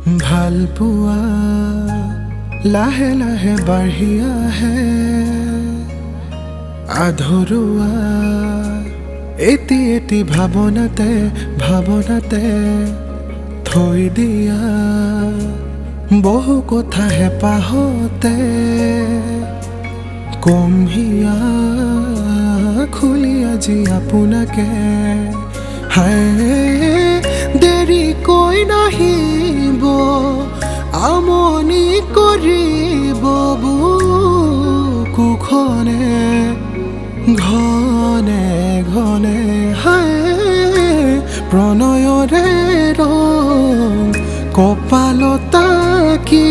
ভাল পোৱা লাহে লাহে বাঢ়ি আহে আধৰুৱা এটি এটি ভাৱনাতে ভাৱনাতে থৈ দিয়া বহু কথা হেঁপাহতে কমহিয়া খুলি আজি আপোনাকে হায় দেৰিকৈ নাহিব আমনি কৰিব বুকুখনে ঘনে ঘনে হায় প্ৰণয়ৰে ৰং কপালত আঁকি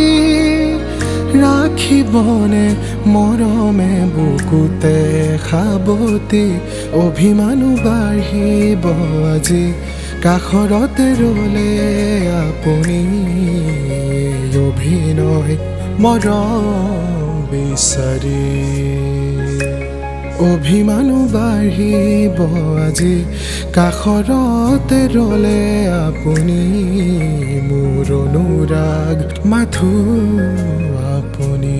ৰাখিবনে মৰমে বুকুতে সাৱটি অভিমানো বাঢ়িব আজি কাষৰতে ৰলে আপুনি অভিনয় মৰম বিচাৰি অভিমানো বাঢ়িব আজি কাষৰতে ৰলে আপুনি মোৰ অনুৰাগ মাথো আপুনি